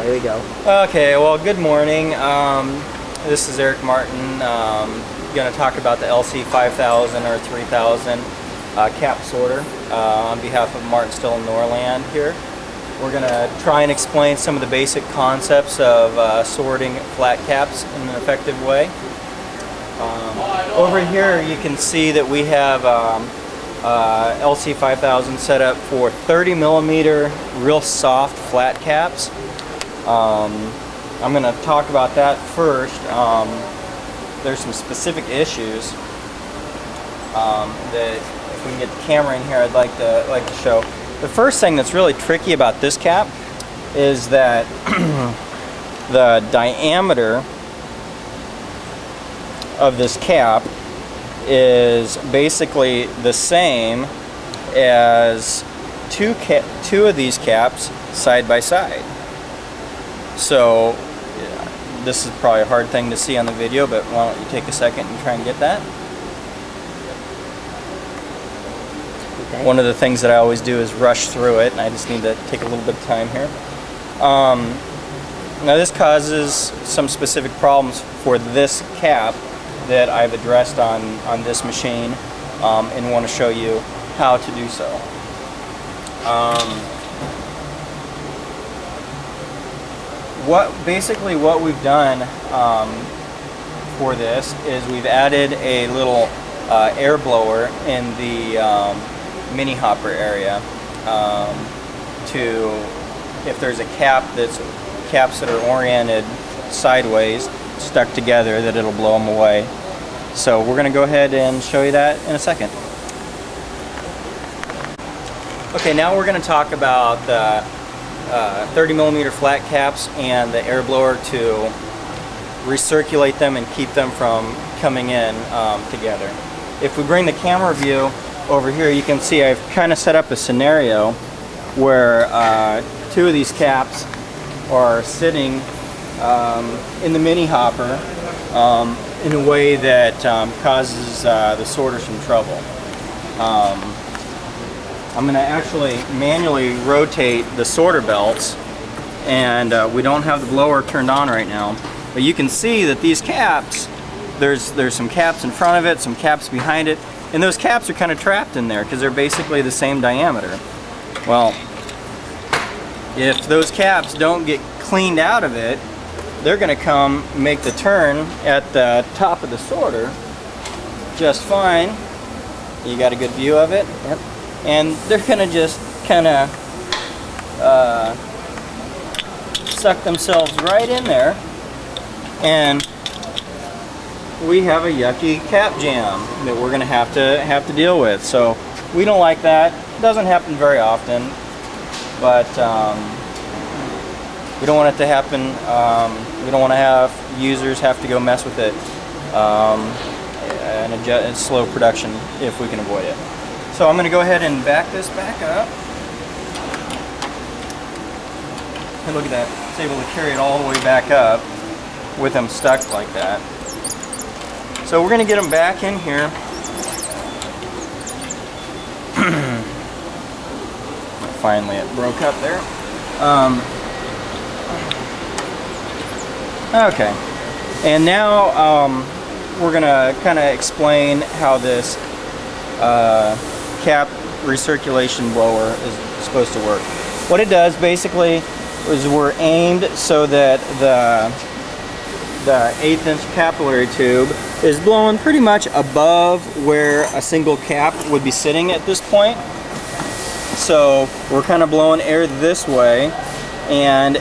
here we go. Okay, well, good morning. This is Eric Martin. Going to talk about the LC5000 or 3000 cap sorter on behalf of Martin Still Norland here. We're going to try and explain some of the basic concepts of sorting flat caps in an effective way. Over here you can see that we have LC5000 set up for 30mm real soft flat caps. I'm going to talk about that first. There's some specific issues that if we can get the camera in here I'd like to show. The first thing that's really tricky about this cap is that the diameter of this cap is basically the same as two of these caps side by side. So this is probably a hard thing to see on the video, but why don't you take a second and try and get that? Okay. One of the things that I always do is rush through it, and I just need to take a little bit of time here. Now this causes some specific problems for this cap that I've addressed on this machine, and want to show you how to do so. Basically what we've done for this is we've added a little air blower in the mini hopper area to, if there's caps that are oriented sideways, stuck together, that it'll blow them away. So we're going to go ahead and show you that in a second. Okay, now we're going to talk about the 30mm flat caps and the air blower to recirculate them and keep them from coming in together. If we bring the camera view over here, you can see I've kind of set up a scenario where two of these caps are sitting in the mini hopper in a way that causes the sorter some trouble. I'm going to actually manually rotate the sorter belts, and we don't have the blower turned on right now, but you can see that these caps, there's some caps in front of it, some caps behind it, and those caps are kind of trapped in there because they're basically the same diameter. Well, if those caps don't get cleaned out of it, they're going to come make the turn at the top of the sorter just fine. You got a good view of it? Yep. And they're going to just kind of suck themselves right in there, and we have a yucky cap jam that we're going to have to deal with. So we don't like that. It doesn't happen very often, but we don't want it to happen. We don't want to have users have to go mess with it and slow production if we can avoid it. So I'm going to go ahead and back this back up. And look at that. It's able to carry it all the way back up with them stuck like that. So we're going to get them back in here. Finally it broke up there. Okay. And now we're going to kind of explain how this cap recirculation blower is supposed to work. What it does basically is we're aimed so that the 1/8" capillary tube is blowing pretty much above where a single cap would be sitting at this point. So we're kind of blowing air this way, and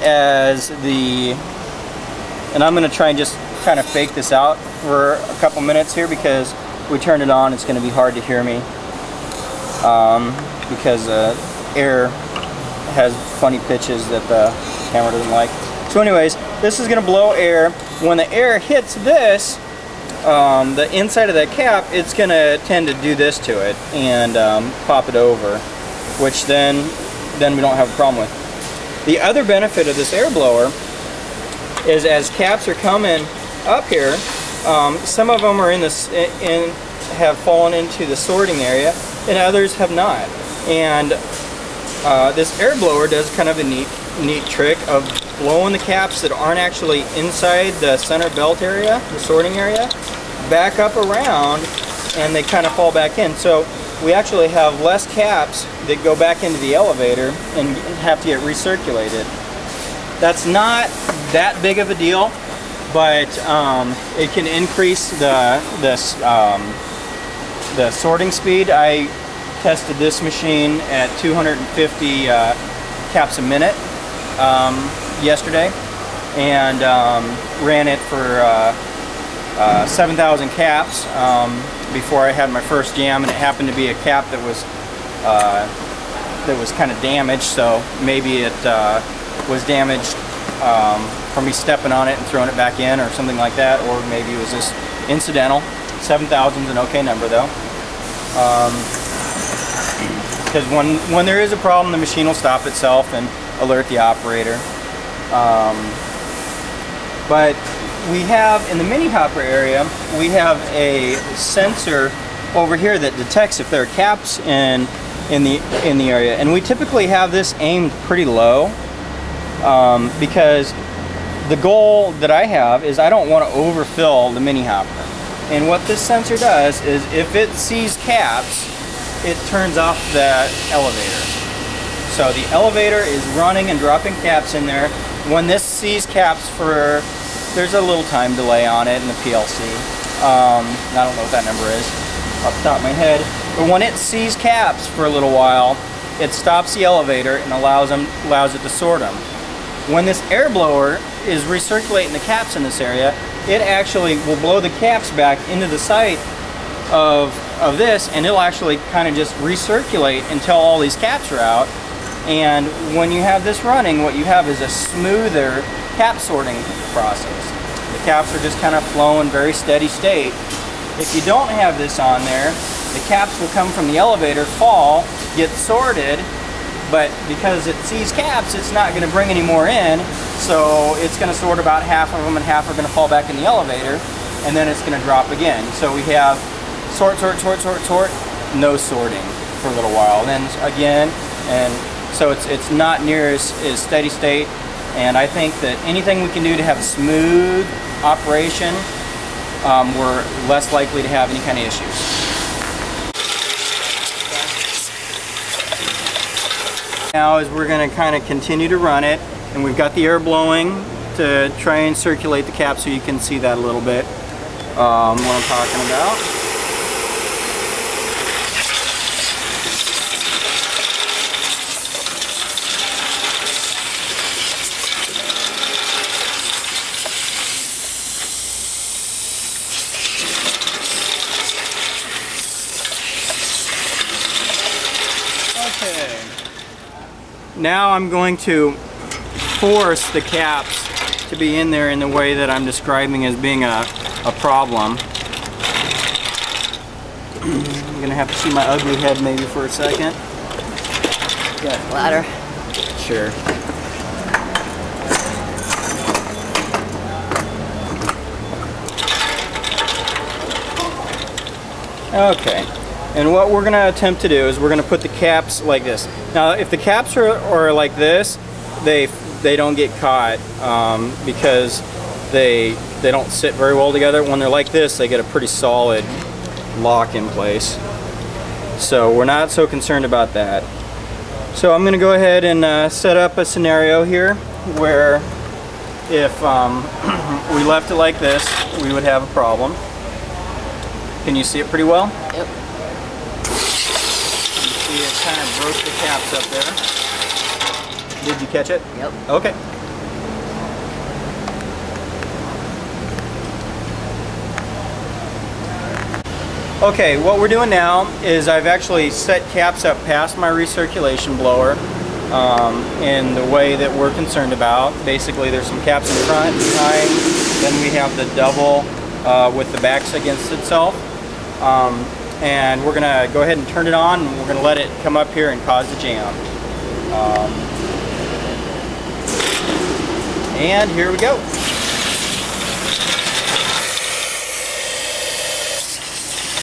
I'm going to try and just kind of fake this out for a couple minutes here, because we turned it on, it's going to be hard to hear me because air has funny pitches that the camera doesn't like. So anyways, this is going to blow air. When the air hits this, the inside of that cap, it's going to tend to do this to it and pop it over, which then we don't have a problem with. The other benefit of this air blower is as caps are coming up here, some of them are have fallen into the sorting area, and others have not. And this air blower does kind of a neat neat trick of blowing the caps that aren't actually inside the center belt area, the sorting area, back up around, and they kind of fall back in. So we actually have less caps that go back into the elevator and have to get recirculated. That's not that big of a deal, but it can increase the sorting speed. I tested this machine at 250 caps a minute yesterday, and ran it for 7,000 caps before I had my first jam, and it happened to be a cap that was kind of damaged, so maybe it was damaged from me stepping on it and throwing it back in or something like that, or maybe it was just incidental. 7,000 is an okay number though. Because when there is a problem, the machine will stop itself and alert the operator. But we have, in the mini hopper area, we have a sensor over here that detects if there are caps in the area, and we typically have this aimed pretty low because the goal that I have is I don't want to overfill the mini hopper. And what this sensor does is if it sees caps, it turns off the elevator. So the elevator is running and dropping caps in there. When this sees caps there's a little time delay on it in the PLC. I don't know what that number is off the top of my head. But when it sees caps for a little while, it stops the elevator and allows it to sort them. When this air blower is recirculating the caps in this area, it actually will blow the caps back into the site of this, and it'll actually kind of just recirculate until all these caps are out. And when you have this running, what you have is a smoother cap sorting process. The caps are just kind of flowing very steady state. If you don't have this on there, the caps will come from the elevator, fall, get sorted, but because it sees caps, it's not going to bring any more in, so it's going to sort about half of them, and half are going to fall back in the elevator, and then it's going to drop again. So we have sort, no sorting for a little while, and then again, and so it's not near as steady state. And I think that anything we can do to have a smooth operation, we're less likely to have any kind of issues. Now is we're going to kind of continue to run it, and we've got the air blowing to try and circulate the cap so you can see that a little bit, what I'm talking about. Okay. Now I'm going to force the caps to be in there in the way that I'm describing as being a problem. I'm gonna have to see my ugly head maybe for a second. Got a ladder? Sure. Okay. And what we're going to attempt to do is we're going to put the caps like this. Now, if the caps are like this, they don't get caught because they don't sit very well together. When they're like this, they get a pretty solid lock in place. So we're not so concerned about that. So I'm going to go ahead and set up a scenario here where if we left it like this, we would have a problem. Can you see it pretty well? Yep. See, it kind of broke the caps up there. Did you catch it? Yep. Okay. Okay, what we're doing now is I've actually set caps up past my recirculation blower in the way that we're concerned about. Basically, there's some caps in front, behind, then we have the double with the backs against itself. And we're going to go ahead and turn it on, and we're going to let it come up here and cause the jam. And here we go.